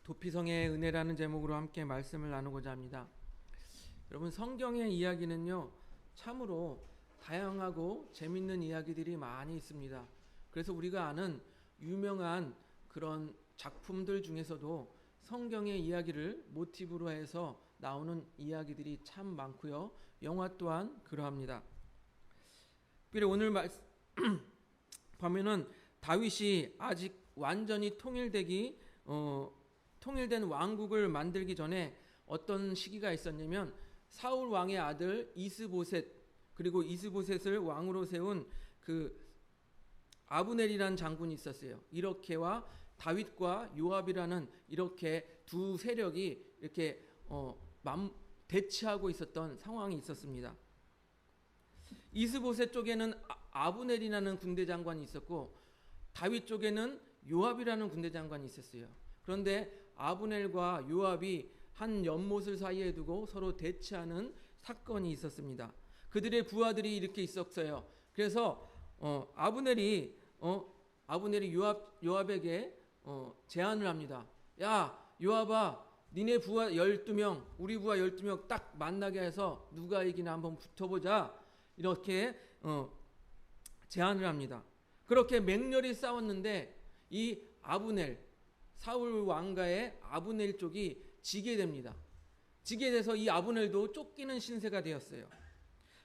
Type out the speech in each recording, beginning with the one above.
도피성의 은혜라는 제목으로 함께 말씀을 나누고자 합니다. 여러분, 성경의 이야기는요, 참으로 다양하고 재밌는 이야기들이 많이 있습니다. 그래서 우리가 아는 유명한 그런 작품들 중에서도 성경의 이야기를 모티브로 해서 나오는 이야기들이 참 많고요. 영화 또한 그러합니다. 특별히 오늘 보면은 다윗이 아직 완전히 통일된 왕국을 만들기 전에 어떤 시기가 있었냐면 사울 왕의 아들 이스보셋, 그리고 이스보셋을 왕으로 세운 그 아브넬이라는 장군이 있었어요. 이렇게와 다윗과 요압이라는 이렇게 두 세력이 이렇게 대치하고 있었던 상황이 있었습니다. 이스보셋 쪽에는 아브넬이라는 군대 장관이 있었고 다윗 쪽에는 요압이라는 군대 장관이 있었어요. 그런데 아브넬과 요압이 한 연못을 사이에 두고 서로 대치하는 사건이 있었습니다. 그들의 부하들이 이렇게 있었어요. 그래서 아브넬이 요압에게 제안을 합니다. 야, 요압아, 니네 부하 12명, 우리 부하 12명 딱 만나게 해서 누가 이기나 한번 붙어보자. 이렇게 제안을 합니다. 그렇게 맹렬히 싸웠는데 이 사울 왕가의 아브넬 쪽이 지게 됩니다. 지게 돼서 이 아브넬도 쫓기는 신세가 되었어요.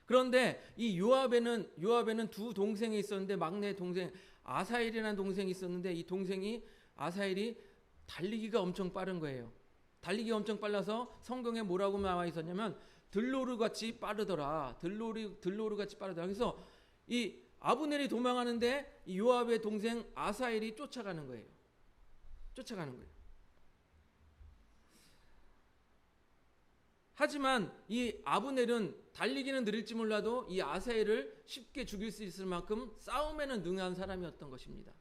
그런데 이 요압에는 두 동생이 있었는데 막내 동생 아사엘이라는 동생이 있었는데 이 동생이 아사엘이 달리기가 엄청 빠른 거예요. 달리기가 엄청 빨라서 성경에 뭐라고 나와 있었냐면 들로르같이 빠르더라. 들로르같이 빠르더라. 그래서 이 아브넬이 도망하는데 이 요압의 동생 아사엘이 쫓아가는 거예요. 하지만 이 아브넬은 달리기는 느릴지 몰라도 이 아사엘을 쉽게 죽일 수 있을 만큼 싸움에는 능한 사람이었던 것입니다.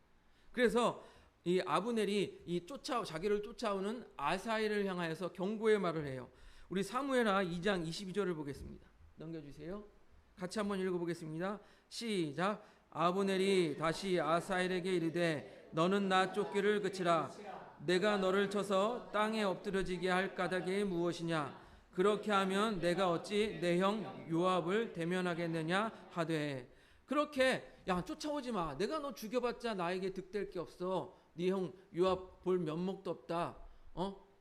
그래서 이 아브넬이 자기를 쫓아오는 아사엘을 향하여서 경고의 말을 해요. 우리 사무엘하 2장 22절을 보겠습니다. 넘겨주세요. 같이 한번 읽어보겠습니다. 시작. 아브넬이 다시 아사엘에게 이르되 너는 나 쫓기를 그치라. 내가 너를 쳐서 땅에 엎드려지게 할 까닭이 무엇이냐. 그렇게 하면 내가 어찌 내 형 요압을 대면하겠느냐 하되. 그렇게 야, 쫓아오지 마. 내가 너 죽여봤자 나에게 득될 게 없어. 네 형 요압 볼 면목도 없다.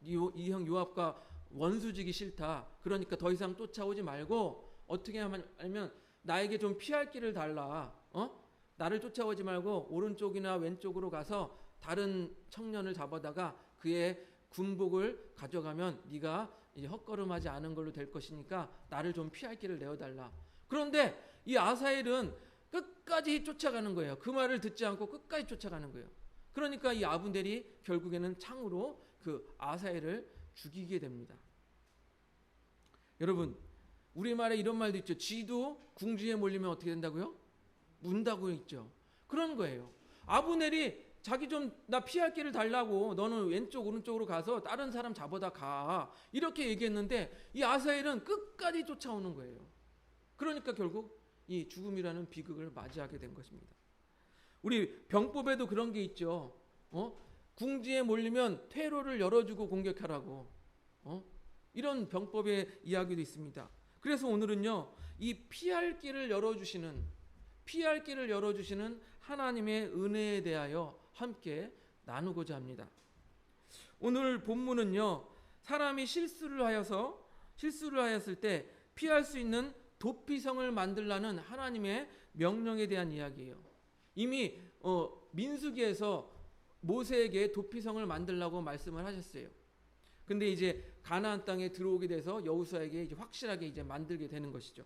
이 형 요압과 원수지기 싫다. 그러니까 더 이상 쫓아오지 말고 어떻게 하면 나에게 좀 피할 길을 달라. 나를 쫓아오지 말고 오른쪽이나 왼쪽으로 가서 다른 청년을 잡아다가 그의 군복을 가져가면 네가 이제 헛걸음하지 않은 걸로 될 것이니까 나를 좀 피할 길을 내어달라. 그런데 이 아사엘은 끝까지 쫓아가는 거예요. 그 말을 듣지 않고 끝까지 쫓아가는 거예요. 그러니까 이 아브넬이 결국에는 창으로 그 아사엘을 죽이게 됩니다. 여러분, 우리말에 이런 말도 있죠. 쥐도 궁지에 몰리면 어떻게 된다고요? 문다고 있죠. 그런 거예요. 아브넬이 자기 좀 나 피할 길을 달라고 너는 왼쪽 오른쪽으로 가서 다른 사람 잡아다 가 이렇게 얘기했는데 이 아사엘은 끝까지 쫓아오는 거예요. 그러니까 결국 이 죽음이라는 비극을 맞이하게 된 것입니다. 우리 병법에도 그런 게 있죠. 궁지에 몰리면 퇴로를 열어주고 공격하라고. 이런 병법의 이야기도 있습니다. 그래서 오늘은요, 이 피할 길을 열어주시는 하나님의 은혜에 대하여 함께 나누고자 합니다. 오늘 본문은요, 사람이 실수를 하였을 때 피할 수 있는 도피성을 만들라는 하나님의 명령에 대한 이야기예요. 이미 민수기에서 모세에게 도피성을 만들라고 말씀을 하셨어요. 근데 이제 가나안 땅에 들어오게 돼서 여호수아에게 이제 확실하게 이제 만들게 되는 것이죠.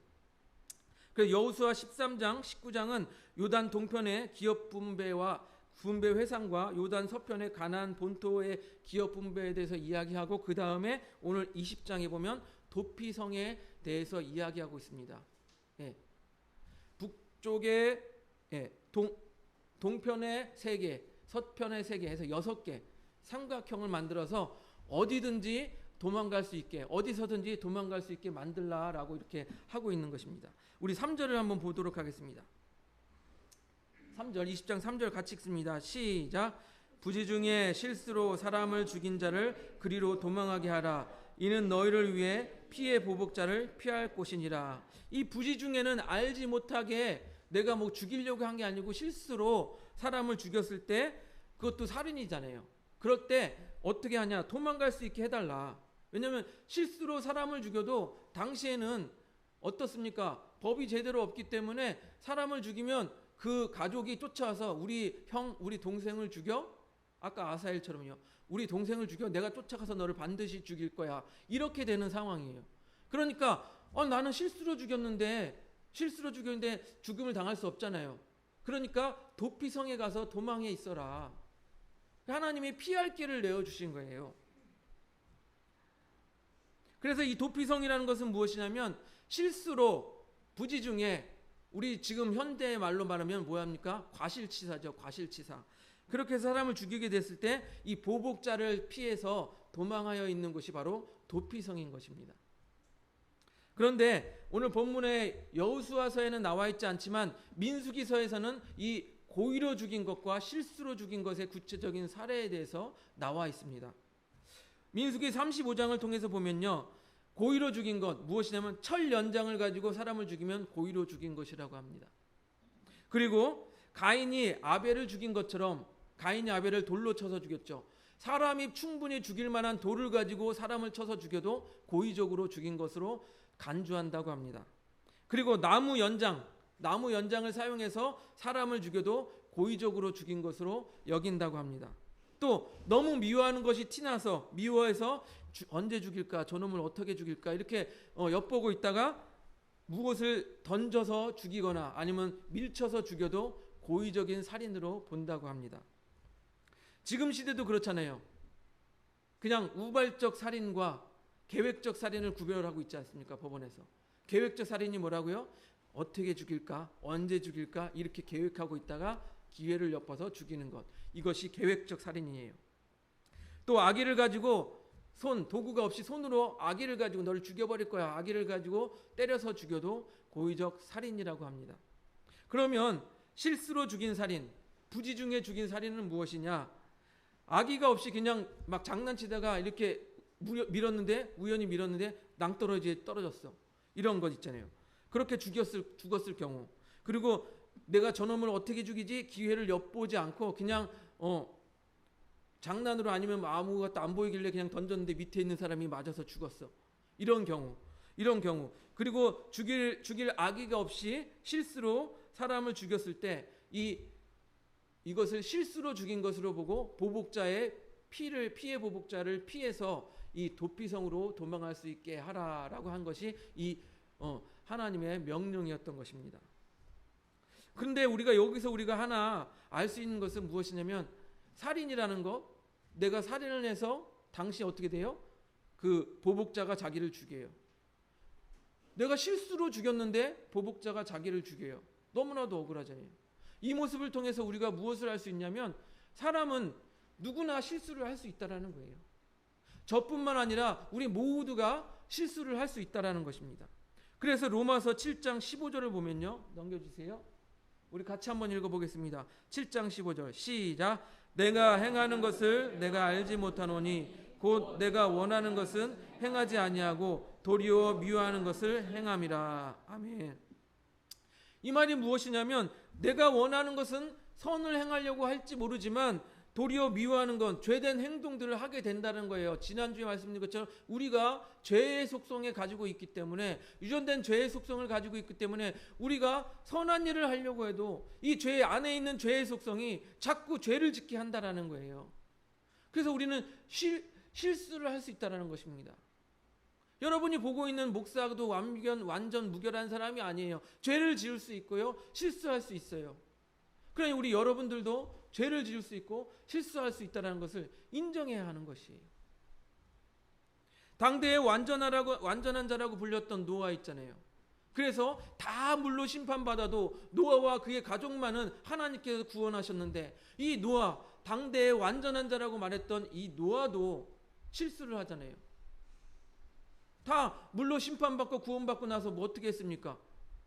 그래서 여호수아 13장, 19장은 요단 동편의 기업 분배 회상과 요단 서편의 가나안 본토의 기업 분배에 대해서 이야기하고 그 다음에 오늘 20장에 보면 도피성에 대해서 이야기하고 있습니다. 북쪽에 동편에 3개, 서편에 3개 해서 6개 삼각형을 만들어서 어디든지 도망갈 수 있게, 어디서든지 도망갈 수 있게 만들라라고 이렇게 하고 있는 것입니다. 우리 3절을 한번 보도록 하겠습니다. 3절, 20장 3절 같이 읽습니다. 시작. 부지 중에 실수로 사람을 죽인 자를 그리로 도망하게 하라. 이는 너희를 위해 피의 보복자를 피할 곳이니라. 이 부지 중에는 알지 못하게 내가 뭐 죽이려고 한 게 아니고 실수로 사람을 죽였을 때 그것도 살인이잖아요. 그럴 때 어떻게 하냐? 도망갈 수 있게 해달라. 왜냐하면 실수로 사람을 죽여도 당시에는 어떻습니까? 법이 제대로 없기 때문에 사람을 죽이면 그 가족이 쫓아와서 우리 형, 우리 동생을 죽여? 아까 아사엘처럼요. 우리 동생을 죽여? 내가 쫓아가서 너를 반드시 죽일 거야. 이렇게 되는 상황이에요. 그러니까 나는 실수로 죽였는데 죽음을 당할 수 없잖아요. 그러니까 도피성에 가서 도망해 있어라. 하나님이 피할 길을 내어주신 거예요. 그래서 이 도피성이라는 것은 무엇이냐면 실수로 부지 중에 우리 지금 현대의 말로 말하면 뭐합니까? 과실치사죠. 과실치사. 그렇게 해서 사람을 죽이게 됐을 때 이 보복자를 피해서 도망하여 있는 곳이 바로 도피성인 것입니다. 그런데 오늘 본문의 여호수아서에는 나와 있지 않지만 민수기서에서는 이 고의로 죽인 것과 실수로 죽인 것의 구체적인 사례에 대해서 나와 있습니다. 민수기 35장을 통해서 보면요. 고의로 죽인 것 무엇이냐면 철 연장을 가지고 사람을 죽이면 고의로 죽인 것이라고 합니다. 그리고 가인이 아벨을 죽인 것처럼 가인이 아벨을 돌로 쳐서 죽였죠. 사람이 충분히 죽일 만한 돌을 가지고 사람을 쳐서 죽여도 고의적으로 죽인 것으로 간주한다고 합니다. 그리고 나무 연장을 사용해서 사람을 죽여도 고의적으로 죽인 것으로 여긴다고 합니다. 또 너무 미워하는 것이 티나서 미워해서 언제 죽일까, 저놈을 어떻게 죽일까 이렇게 엿보고 있다가 무엇을 던져서 죽이거나 아니면 밀쳐서 죽여도 고의적인 살인으로 본다고 합니다. 지금 시대도 그렇잖아요. 그냥 우발적 살인과 계획적 살인을 구별하고 있지 않습니까? 법원에서. 계획적 살인이 뭐라고요? 어떻게 죽일까? 언제 죽일까? 이렇게 계획하고 있다가 기회를 엿봐서 죽이는 것. 이것이 계획적 살인이에요. 또 아기를 가지고 도구가 없이 손으로 아기를 가지고 너를 죽여버릴 거야. 아기를 가지고 때려서 죽여도 고의적 살인이라고 합니다. 그러면 실수로 죽인 살인, 부지 중에 죽인 살인은 무엇이냐? 아기가 없이 그냥 막 장난치다가 이렇게 우연히 밀었는데 낭떠러지에 떨어졌어. 이런 것 있잖아요. 그렇게 죽었을 경우. 그리고 내가 저놈을 어떻게 죽이지? 기회를 엿보지 않고 그냥 장난으로 아니면 아무것도 안 보이길래 그냥 던졌는데 밑에 있는 사람이 맞아서 죽었어. 이런 경우. 그리고 죽일 아기가 없이 실수로 사람을 죽였을 때 이것을 실수로 죽인 것으로 보고 피해 보복자를 피해서 이 도피성으로 도망할 수 있게 하라라고 한 것이 하나님의 명령이었던 것입니다. 그런데 여기서 하나 알 수 있는 것은 무엇이냐면 살인이라는 것, 내가 살인을 해서 당시 어떻게 돼요? 그 보복자가 자기를 죽여요. 내가 실수로 죽였는데 보복자가 자기를 죽여요. 너무나도 억울하잖아요. 이 모습을 통해서 우리가 무엇을 할 수 있냐면 사람은 누구나 실수를 할 수 있다라는 거예요. 저뿐만 아니라 우리 모두가 실수를 할 수 있다라는 것입니다. 그래서 로마서 7장 15절을 보면요. 넘겨주세요. 우리 같이 한번 읽어보겠습니다. 7장 15절 시작. 내가 행하는 것을 내가 알지 못하노니 곧 내가 원하는 것은 행하지 아니하고 도리어 미워하는 것을 행함이라. 아멘. 이 말이 무엇이냐면 내가 원하는 것은 선을 행하려고 할지 모르지만 도리어 미워하는 건 죄된 행동들을 하게 된다는 거예요. 지난주에 말씀드린 것처럼 우리가 죄의 속성에 가지고 있기 때문에 유전된 죄의 속성을 가지고 있기 때문에 우리가 선한 일을 하려고 해도 이 죄 안에 있는 죄의 속성이 자꾸 죄를 짓게 한다라는 거예요. 그래서 우리는 실수를 할 수 있다라는 것입니다. 여러분이 보고 있는 목사도 완전 무결한 사람이 아니에요. 죄를 지을 수 있고요. 실수할 수 있어요. 그러니 우리 여러분들도 죄를 지을 수 있고 실수할 수 있다는 것을 인정해야 하는 것이에요. 당대의 완전한 자라고 불렸던 노아 있잖아요. 그래서 다 물로 심판받아도 노아와 그의 가족만은 하나님께서 구원하셨는데 이 노아, 당대의 완전한 자라고 말했던 이 노아도 실수를 하잖아요. 다 물로 심판받고 구원받고 나서 뭐 어떻게 했습니까?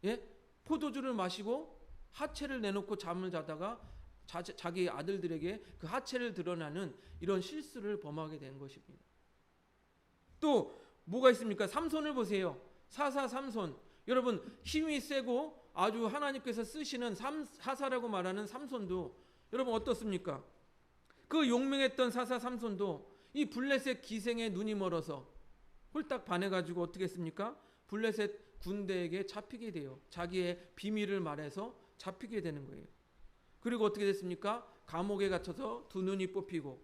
예? 포도주를 마시고 하체를 내놓고 잠을 자다가 자기 아들들에게 그 하체를 드러나는 이런 실수를 범하게 된 것입니다. 또 뭐가 있습니까? 삼손을 보세요. 사사 삼손. 여러분 힘이 세고 아주 하나님께서 쓰시는 사사라고 말하는 삼손도 여러분 어떻습니까? 그 용맹했던 사사 삼손도 이 블레셋 기생에 눈이 멀어서 홀딱 반해가지고 어떻게 했습니까? 블레셋 군대에게 잡히게 돼요. 자기의 비밀을 말해서 잡히게 되는 거예요. 그리고 어떻게 됐습니까? 감옥에 갇혀서 두 눈이 뽑히고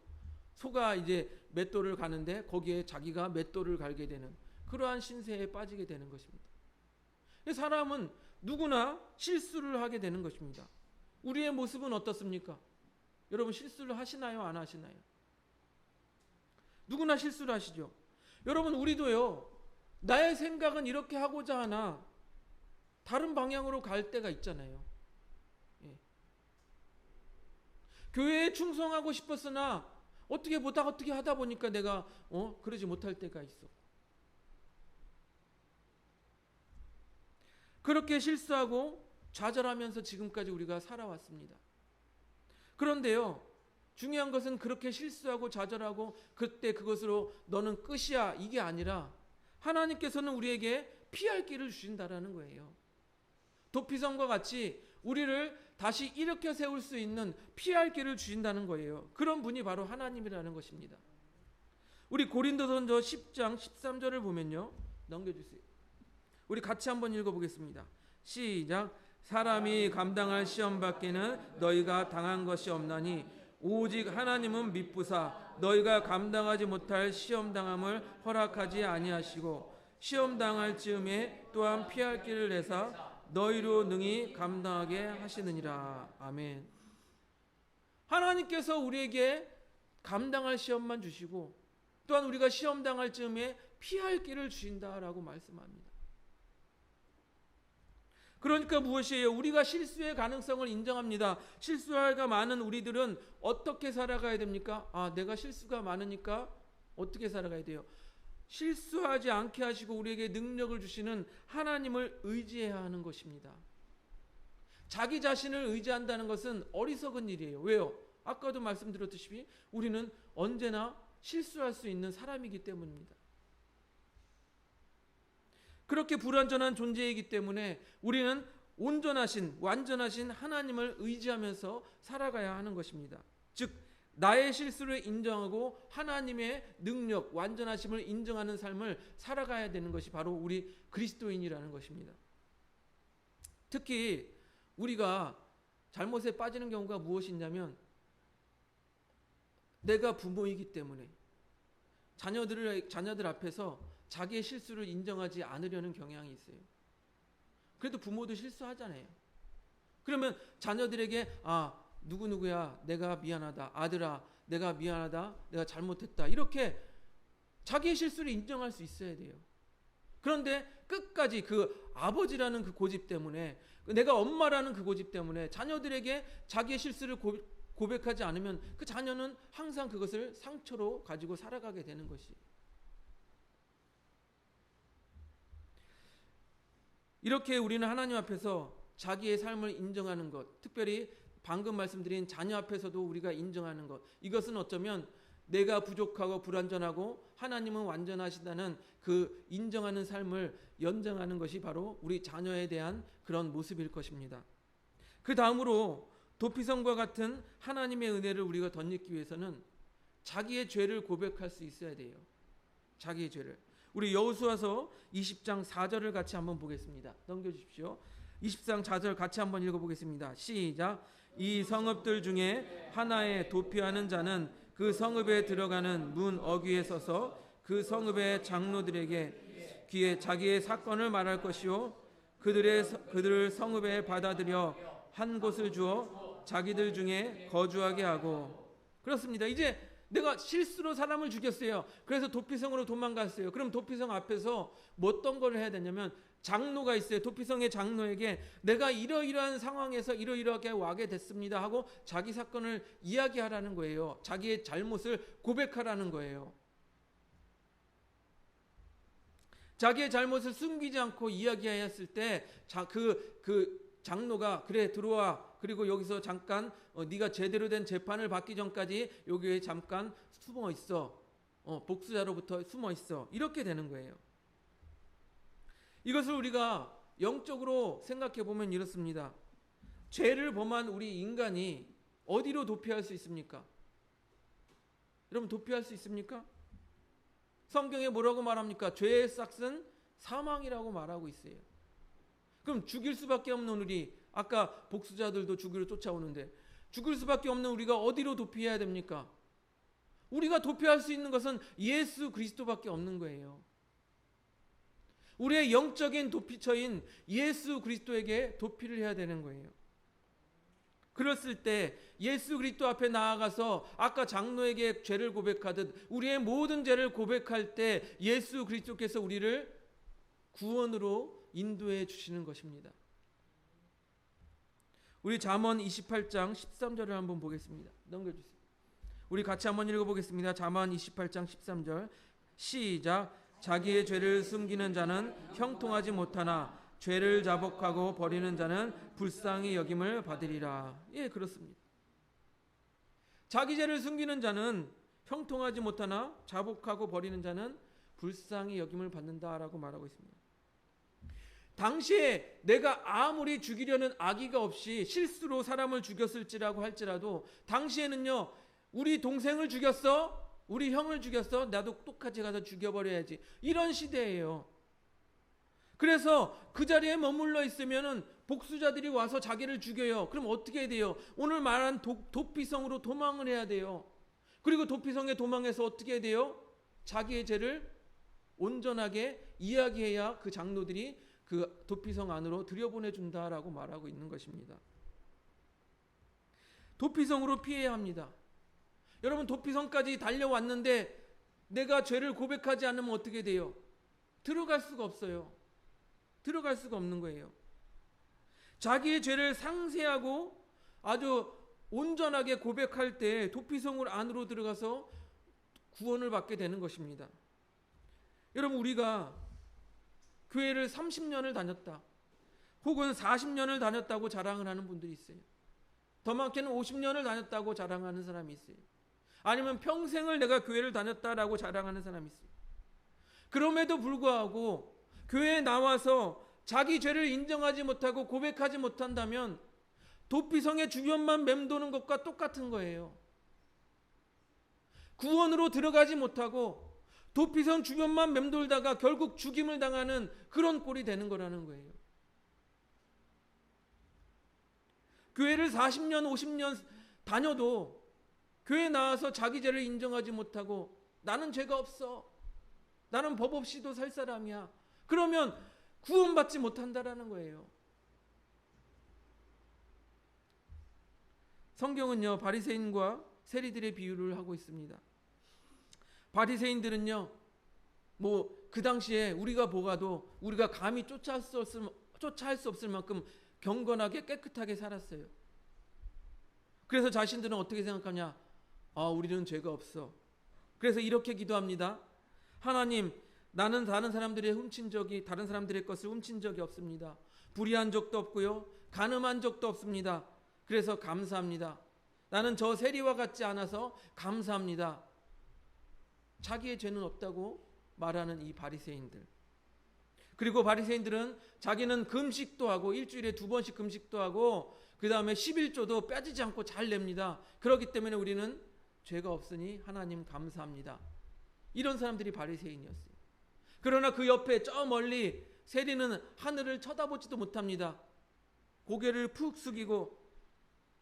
소가 이제 맷돌을 가는데 거기에 자기가 맷돌을 갈게 되는 그러한 신세에 빠지게 되는 것입니다. 사람은 누구나 실수를 하게 되는 것입니다. 우리의 모습은 어떻습니까? 여러분 실수를 하시나요? 안 하시나요? 누구나 실수를 하시죠. 여러분 우리도요. 나의 생각은 이렇게 하고자 하나 다른 방향으로 갈 때가 있잖아요. 예. 교회에 충성하고 싶었으나 어떻게 하다 보니까 내가 그러지 못할 때가 있어. 그렇게 실수하고 좌절하면서 지금까지 우리가 살아왔습니다. 그런데요. 중요한 것은 그렇게 실수하고 좌절하고 그때 그것으로 너는 끝이야 이게 아니라 하나님께서는 우리에게 피할 길을 주신다라는 거예요. 도피성과 같이 우리를 다시 일으켜 세울 수 있는 피할 길을 주신다는 거예요. 그런 분이 바로 하나님이라는 것입니다. 우리 고린도전서 10장 13절을 보면요. 넘겨주세요. 우리 같이 한번 읽어보겠습니다. 시작. 사람이 감당할 시험 받기는 너희가 당한 것이 없나니 오직 하나님은 미쁘사 너희가 감당하지 못할 시험 당함을 허락하지 아니하시고 시험 당할 즈음에 또한 피할 길을 내사 너희로 능히 감당하게 하시느니라. 아멘. 하나님께서 우리에게 감당할 시험만 주시고 또한 우리가 시험 당할 즈음에 피할 길을 주신다라고 말씀합니다. 그러니까 무엇이에요? 우리가 실수의 가능성을 인정합니다. 실수가 많은 우리들은 어떻게 살아가야 됩니까? 내가 실수가 많으니까 어떻게 살아가야 돼요? 실수하지 않게 하시고 우리에게 능력을 주시는 하나님을 의지해야 하는 것입니다. 자기 자신을 의지한다는 것은 어리석은 일이에요. 왜요? 아까도 말씀드렸듯이 우리는 언제나 실수할 수 있는 사람이기 때문입니다. 그렇게 불완전한 존재이기 때문에 우리는 온전하신 완전하신 하나님을 의지하면서 살아가야 하는 것입니다. 즉 나의 실수를 인정하고 하나님의 능력 완전하심을 인정하는 삶을 살아가야 되는 것이 바로 우리 그리스도인이라는 것입니다. 특히 우리가 잘못에 빠지는 경우가 무엇이냐면 내가 부모이기 때문에 자녀들 앞에서 자기의 실수를 인정하지 않으려는 경향이 있어요. 그래도 부모도 실수하잖아요. 그러면 자녀들에게 누구누구야 내가 미안하다. 아들아 내가 미안하다. 내가 잘못했다. 이렇게 자기의 실수를 인정할 수 있어야 돼요. 그런데 끝까지 그 아버지라는 그 고집 때문에 내가 엄마라는 그 고집 때문에 자녀들에게 자기의 실수를 고백하지 않으면 그 자녀는 항상 그것을 상처로 가지고 살아가게 되는 것이. 이렇게 우리는 하나님 앞에서 자기의 삶을 인정하는 것, 특별히 방금 말씀드린 자녀 앞에서도 우리가 인정하는 것, 이것은 어쩌면 내가 부족하고 불완전하고 하나님은 완전하시다는 그 인정하는 삶을 연장하는 것이 바로 우리 자녀에 대한 그런 모습일 것입니다. 그 다음으로 도피성과 같은 하나님의 은혜를 우리가 덧입기 위해서는 자기의 죄를 고백할 수 있어야 돼요. 자기의 죄를. 우리 여호수아서 20장 4절을 같이 한번 보겠습니다. 넘겨주십시오. 20장 4절 같이 한번 읽어보겠습니다. 시작. 이 성읍들 중에 하나에 도피하는 자는 그 성읍에 들어가는 문 어귀에 서서 그 성읍의 장로들에게 귀에 자기의 사건을 말할 것이요 그들을 성읍에 받아들여 한 곳을 주어 자기들 중에 거주하게 하고. 그렇습니다. 이제 내가 실수로 사람을 죽였어요. 그래서 도피성으로 도망갔어요. 그럼 도피성 앞에서 뭐 어떤 걸 해야 되냐면 장로가 있어요. 도피성의 장로에게 내가 이러이러한 상황에서 이러이러하게 와게 됐습니다 하고 자기 사건을 이야기하라는 거예요. 자기의 잘못을 고백하라는 거예요. 자기의 잘못을 숨기지 않고 이야기하였을 때 그 장로가 그래 들어와, 그리고 여기서 잠깐 네가 제대로 된 재판을 받기 전까지 여기에 잠깐 숨어 있어, 복수자로부터 숨어 있어, 이렇게 되는 거예요. 이것을 우리가 영적으로 생각해 보면 이렇습니다. 죄를 범한 우리 인간이 어디로 도피할 수 있습니까? 여러분, 도피할 수 있습니까? 성경에 뭐라고 말합니까? 죄의 싹은 사망이라고 말하고 있어요. 그럼 죽일 수밖에 없는 우리, 아까 복수자들도 죽이러 쫓아오는데 죽을 수밖에 없는 우리가 어디로 도피해야 됩니까? 우리가 도피할 수 있는 것은 예수 그리스도밖에 없는 거예요. 우리의 영적인 도피처인 예수 그리스도에게 도피를 해야 되는 거예요. 그랬을 때 예수 그리스도 앞에 나아가서 아까 장로에게 죄를 고백하듯 우리의 모든 죄를 고백할 때 예수 그리스도께서 우리를 구원으로 인도해 주시는 것입니다. 우리 잠언 28장 13절을 한번 보겠습니다. 넘겨주세요. 우리 같이 한번 읽어보겠습니다. 잠언 28장 13절 시작. 자기의 죄를 숨기는 자는 형통하지 못하나 죄를 자복하고 버리는 자는 불쌍히 여김을 받으리라. 예, 그렇습니다. 자기 죄를 숨기는 자는 형통하지 못하나 자복하고 버리는 자는 불쌍히 여김을 받는다라고 말하고 있습니다. 당시에 내가 아무리 죽이려는 악의가 없이 실수로 사람을 죽였을지라고 할지라도 당시에는요, 우리 동생을 죽였어? 우리 형을 죽였어? 나도 똑같이 가서 죽여버려야지. 이런 시대예요. 그래서 그 자리에 머물러 있으면은 복수자들이 와서 자기를 죽여요. 그럼 어떻게 돼요? 오늘 말한 도피성으로 도망을 해야 돼요. 그리고 도피성에 도망해서 어떻게 돼요? 자기의 죄를 온전하게 이야기해야 그 장로들이 그 도피성 안으로 들여보내준다라고 말하고 있는 것입니다. 도피성으로 피해야 합니다. 여러분, 도피성까지 달려왔는데 내가 죄를 고백하지 않으면 어떻게 돼요? 들어갈 수가 없어요. 들어갈 수가 없는 거예요. 자기의 죄를 상세하고 아주 온전하게 고백할 때 도피성 안으로 들어가서 구원을 받게 되는 것입니다. 여러분, 우리가 교회를 30년을 다녔다, 혹은 40년을 다녔다고 자랑을 하는 분들이 있어요. 더 많게는 50년을 다녔다고 자랑하는 사람이 있어요. 아니면 평생을 내가 교회를 다녔다라고 자랑하는 사람이 있어요. 그럼에도 불구하고 교회에 나와서 자기 죄를 인정하지 못하고 고백하지 못한다면 도피성의 주변만 맴도는 것과 똑같은 거예요. 구원으로 들어가지 못하고 도피성 주변만 맴돌다가 결국 죽임을 당하는 그런 꼴이 되는 거라는 거예요. 교회를 40년, 50년 다녀도 교회 나와서 자기 죄를 인정하지 못하고 나는 죄가 없어, 나는 법 없이도 살 사람이야, 그러면 구원받지 못한다라는 거예요. 성경은요, 바리새인과 세리들의 비유를 하고 있습니다. 바리새인들은요, 그 당시에 우리가 보가도 우리가 감히 쫓아할 수 없을 만큼 경건하게 깨끗하게 살았어요. 그래서 자신들은 어떻게 생각하냐? 우리는 죄가 없어. 그래서 이렇게 기도합니다. 하나님, 나는 다른 사람들의 것을 훔친 적이 없습니다. 불의한 적도 없고요, 간음한 적도 없습니다. 그래서 감사합니다. 나는 저 세리와 같지 않아서 감사합니다. 자기의 죄는 없다고 말하는 이 바리새인들. 그리고 바리새인들은 자기는 금식도 하고 일주일에 2번씩 금식도 하고 그 다음에 11조도 빠지지 않고 잘 냅니다. 그렇기 때문에 우리는 죄가 없으니 하나님 감사합니다. 이런 사람들이 바리새인이었어요. 그러나 그 옆에 저 멀리 세리는 하늘을 쳐다보지도 못합니다. 고개를 푹 숙이고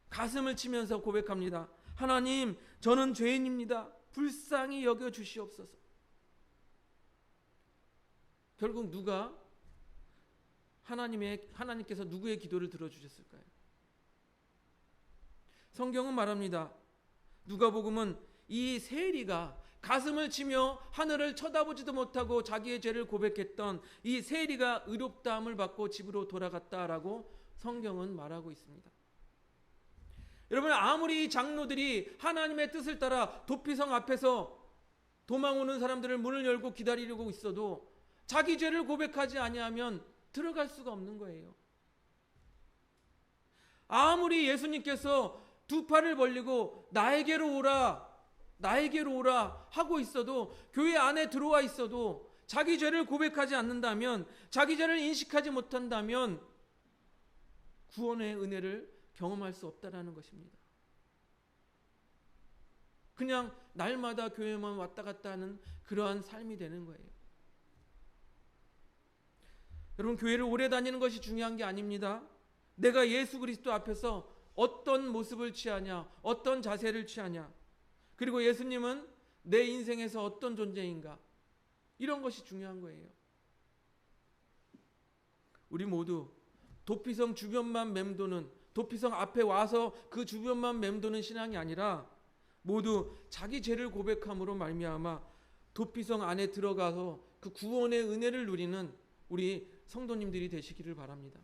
가슴을 치면서 고백합니다. 하나님, 저는 죄인입니다. 불쌍히 여겨 주시옵소서. 결국 하나님께서 누구의 기도를 들어주셨을까요? 성경은 말합니다. 누가복음은 이 세리가 가슴을 치며 하늘을 쳐다보지도 못하고 자기의 죄를 고백했던 이 세리가 의롭다함을 받고 집으로 돌아갔다라고 성경은 말하고 있습니다. 여러분, 아무리 장로들이 하나님의 뜻을 따라 도피성 앞에서 도망오는 사람들을 문을 열고 기다리려고 있어도 자기 죄를 고백하지 아니하면 들어갈 수가 없는 거예요. 아무리 예수님께서 두 팔을 벌리고 나에게로 오라, 나에게로 오라 하고 있어도, 교회 안에 들어와 있어도 자기 죄를 고백하지 않는다면, 자기 죄를 인식하지 못한다면 구원의 은혜를 경험할 수 없다라는 것입니다. 그냥 날마다 교회만 왔다 갔다 하는 그러한 삶이 되는 거예요. 여러분, 교회를 오래 다니는 것이 중요한 게 아닙니다. 내가 예수 그리스도 앞에서 어떤 모습을 취하냐, 어떤 자세를 취하냐, 그리고 예수님은 내 인생에서 어떤 존재인가, 이런 것이 중요한 거예요. 우리 모두 도피성 주변만 맴도는, 도피성 앞에 와서 그 주변만 맴도는 신앙이 아니라 모두 자기 죄를 고백함으로 말미암아 도피성 안에 들어가서 그 구원의 은혜를 누리는 우리 성도님들이 되시기를 바랍니다.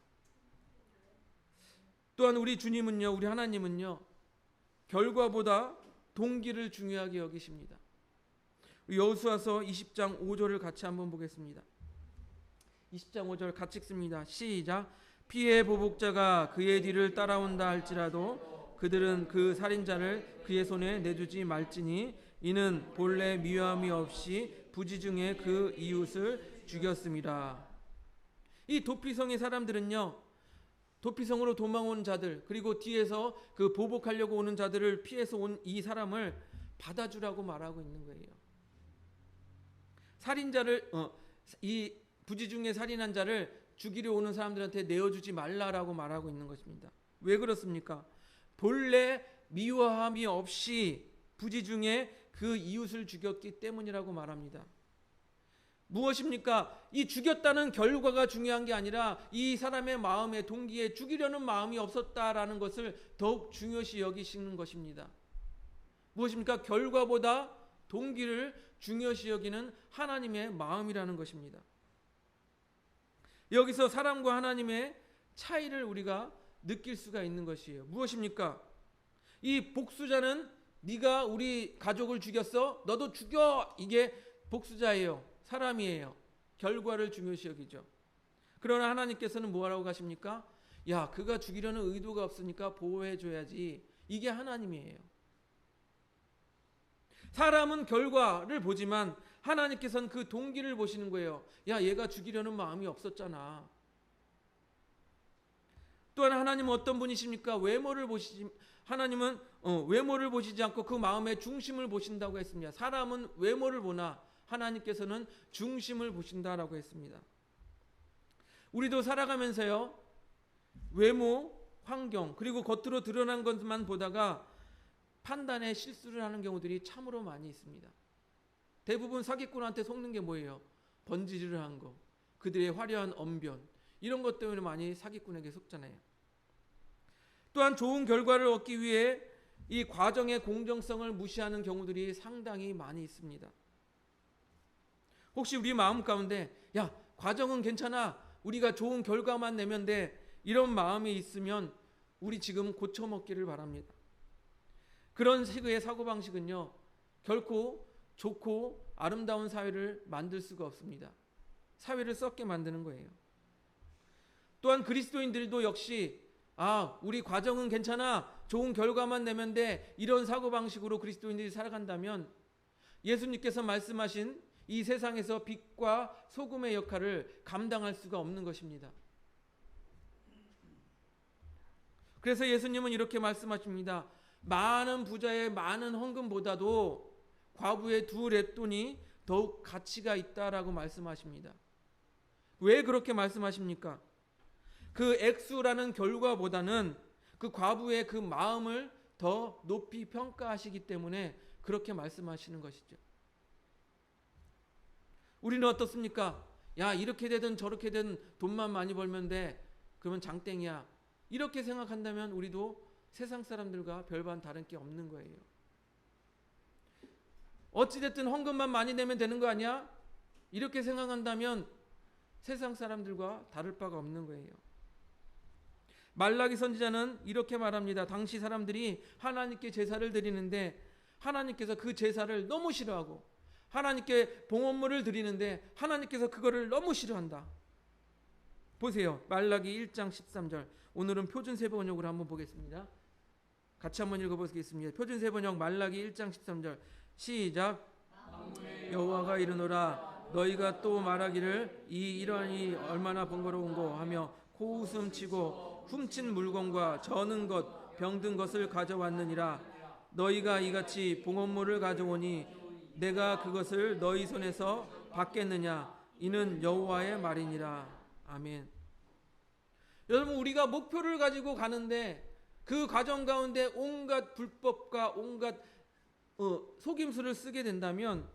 또한 우리 주님은요, 우리 하나님은요, 결과보다 동기를 중요하게 여기십니다. 여호수아서 20장 5절을 같이 한번 보겠습니다. 20장 5절 같이 읽습니다. 시작. 피해 보복자가 그의 뒤를 따라온다 할지라도 그들은 그 살인자를 그의 손에 내주지 말지니 이는 본래 미워함이 없이 부지중에 그 이웃을 죽였습니다. 이 도피성의 사람들은요, 도피성으로 도망온 자들, 그리고 뒤에서 그 보복하려고 오는 자들을 피해서 온 이 사람을 받아주라고 말하고 있는 거예요. 살인자를 이 부지중에 살인한 자를 죽이려 오는 사람들한테 내어주지 말라라고 말하고 있는 것입니다. 왜 그렇습니까? 본래 미워함이 없이 부지중에 그 이웃을 죽였기 때문이라고 말합니다. 무엇입니까? 이 죽였다는 결과가 중요한 게 아니라 이 사람의 마음에, 동기에 죽이려는 마음이 없었다라는 것을 더욱 중요시 여기시는 것입니다. 무엇입니까? 결과보다 동기를 중요시 여기는 하나님의 마음이라는 것입니다. 여기서 사람과 하나님의 차이를 우리가 느낄 수가 있는 것이에요. 무엇입니까? 이 복수자는 네가 우리 가족을 죽였어? 너도 죽여! 이게 복수자예요. 사람이에요. 결과를 중요시 여기죠. 그러나 하나님께서는 뭐라고 하십니까? 야, 그가 죽이려는 의도가 없으니까 보호해줘야지. 이게 하나님이에요. 사람은 결과를 보지만 하나님께서는 그 동기를 보시는 거예요. 야, 얘가 죽이려는 마음이 없었잖아. 또한 하나님은 어떤 분이십니까? 외모를 보시지, 하나님은 외모를 보시지 않고 그 마음의 중심을 보신다고 했습니다. 사람은 외모를 보나 하나님께서는 중심을 보신다라고 했습니다. 우리도 살아가면서요, 외모, 환경, 그리고 겉으로 드러난 것만 보다가 판단에 실수를 하는 경우들이 참으로 많이 있습니다. 대부분 사기꾼한테 속는 게 뭐예요? 번지르르 한 거, 그들의 화려한 언변, 이런 것 때문에 많이 사기꾼에게 속잖아요. 또한 좋은 결과를 얻기 위해 이 과정의 공정성을 무시하는 경우들이 상당히 많이 있습니다. 혹시 우리 마음 가운데 야, 과정은 괜찮아, 우리가 좋은 결과만 내면 돼, 이런 마음이 있으면 우리 지금 고쳐먹기를 바랍니다. 그런 식의 사고방식은요, 결코 좋고 아름다운 사회를 만들 수가 없습니다. 사회를 썩게 만드는 거예요. 또한 그리스도인들도 역시 우리 과정은 괜찮아, 좋은 결과만 내면 돼, 이런 사고방식으로 그리스도인들이 살아간다면 예수님께서 말씀하신 이 세상에서 빛과 소금의 역할을 감당할 수가 없는 것입니다. 그래서 예수님은 이렇게 말씀하십니다. 많은 부자의 많은 헌금보다도 과부의 2 렛돈이 더욱 가치가 있다라고 말씀하십니다. 왜 그렇게 말씀하십니까? 그 액수라는 결과보다는 그 과부의 그 마음을 더 높이 평가하시기 때문에 그렇게 말씀하시는 것이죠. 우리는 어떻습니까? 야, 이렇게 되든 저렇게 되든 돈만 많이 벌면 돼, 그러면 장땡이야, 이렇게 생각한다면 우리도 세상 사람들과 별반 다른 게 없는 거예요. 어찌됐든 헌금만 많이 내면 되는 거 아니야? 이렇게 생각한다면 세상 사람들과 다를 바가 없는 거예요. 말라기 선지자는 이렇게 말합니다. 당시 사람들이 하나님께 제사를 드리는데 하나님께서 그 제사를 너무 싫어하고 하나님께 봉헌물을 드리는데 하나님께서 그거를 너무 싫어한다. 보세요. 말라기 1장 13절. 오늘은 표준 세번역으로 한번 보겠습니다. 같이 한번 읽어보겠습니다. 표준 세번역 말라기 1장 13절. 시작. 여호와가 이르노라 너희가 또 말하기를 이 일환이 얼마나 번거로운고 하며 코웃음 치고 훔친 물건과 저는 것 병든 것을 가져왔느니라. 너희가 이같이 봉헌물을 가져오니 내가 그것을 너희 손에서 받겠느냐. 이는 여호와의 말이니라. 아멘. 여러분, 우리가 목표를 가지고 가는데 그 과정 가운데 온갖 불법과 온갖 속임수를 쓰게 된다면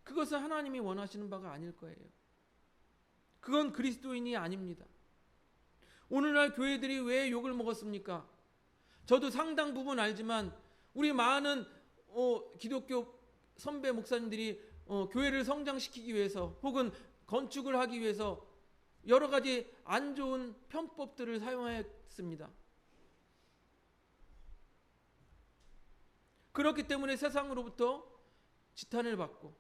그것은 하나님이 원하시는 바가 아닐 거예요. 그건 그리스도인이 아닙니다. 오늘날 교회들이 왜 욕을 먹었습니까? 저도 상당 부분 알지만 우리 많은 기독교 선배 목사님들이 교회를 성장시키기 위해서 혹은 건축을 하기 위해서 여러 가지 안 좋은 편법들을 사용했습니다. 그렇기 때문에 세상으로부터 지탄을 받고,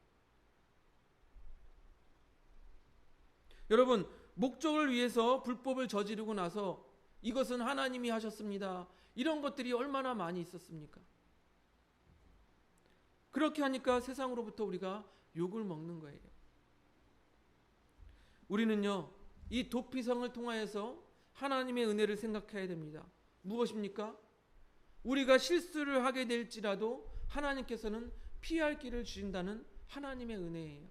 여러분, 목적을 위해서 불법을 저지르고 나서 이것은 하나님이 하셨습니다, 이런 것들이 얼마나 많이 있었습니까? 그렇게 하니까 세상으로부터 우리가 욕을 먹는 거예요. 우리는요, 이 도피성을 통하여서 하나님의 은혜를 생각해야 됩니다. 무엇입니까? 우리가 실수를 하게 될지라도 하나님께서는 피할 길을 주신다는 하나님의 은혜예요.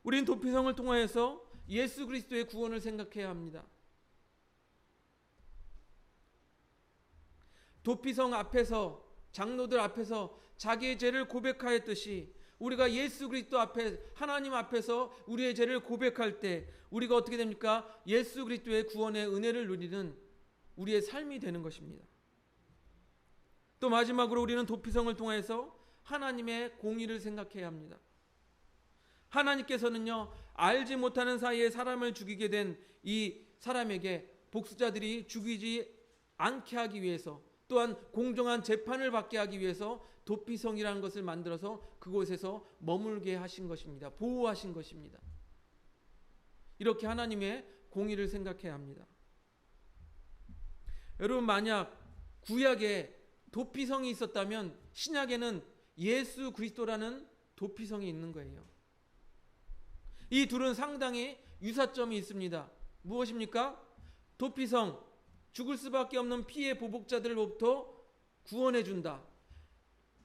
우린 도피성을 통하여서 예수 그리스도의 구원을 생각해야 합니다. 도피성 앞에서, 장로들 앞에서 자기의 죄를 고백하였듯이 우리가 예수 그리스도 앞에, 하나님 앞에서 우리의 죄를 고백할 때 우리가 어떻게 됩니까? 예수 그리스도의 구원의 은혜를 누리는 우리의 삶이 되는 것입니다. 또 마지막으로 우리는 도피성을 통해서 하나님의 공의를 생각해야 합니다. 하나님께서는요, 알지 못하는 사이에 사람을 죽이게 된 이 사람에게 복수자들이 죽이지 않게 하기 위해서, 또한 공정한 재판을 받게 하기 위해서 도피성이라는 것을 만들어서 그곳에서 머물게 하신 것입니다. 보호하신 것입니다. 이렇게 하나님의 공의를 생각해야 합니다. 여러분, 만약 구약에 도피성이 있었다면 신약에는 예수 그리스도라는 도피성이 있는 거예요. 이 둘은 상당히 유사점이 있습니다. 무엇입니까? 도피성, 죽을 수밖에 없는 피해 보복자들로부터 구원해 준다.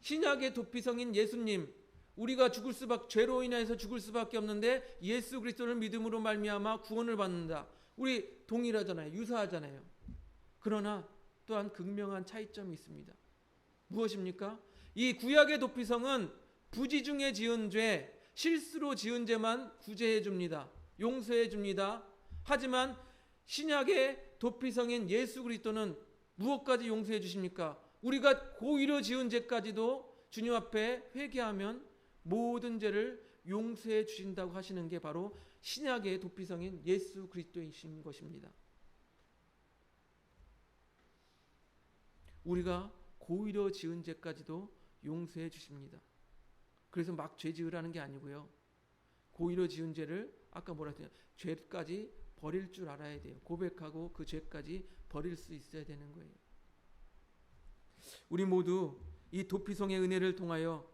신약의 도피성인 예수님, 우리가 죄로 인해서 죽을 수밖에 없는데 예수 그리스도를 믿음으로 말미암아 구원을 받는다. 우리 동일하잖아요. 유사하잖아요. 그러나 또한 극명한 차이점이 있습니다. 무엇입니까? 이 구약의 도피성은 부지 중에 지은 죄, 실수로 지은 죄만 구제해 줍니다. 용서해 줍니다. 하지만 신약의 도피성인 예수 그리스도는 무엇까지 용서해 주십니까? 우리가 고의로 지은 죄까지도 주님 앞에 회개하면 모든 죄를 용서해 주신다고 하시는 게 바로 신약의 도피성인 예수 그리스도이신 것입니다. 우리가 고의로 지은 죄까지도 용서해 주십니다. 그래서 막 죄 지으라는 게 아니고요. 고의로 지은 죄를 아까 뭐라 했냐, 죄까지 버릴 줄 알아야 돼요. 고백하고 그 죄까지 버릴 수 있어야 되는 거예요. 우리 모두 이 도피성의 은혜를 통하여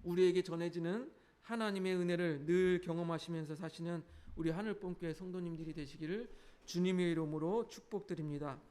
우리에게 전해지는 하나님의 은혜를 늘 경험하시면서 사시는 우리 하늘본교회 성도님들이 되시기를 주님의 이름으로 축복드립니다.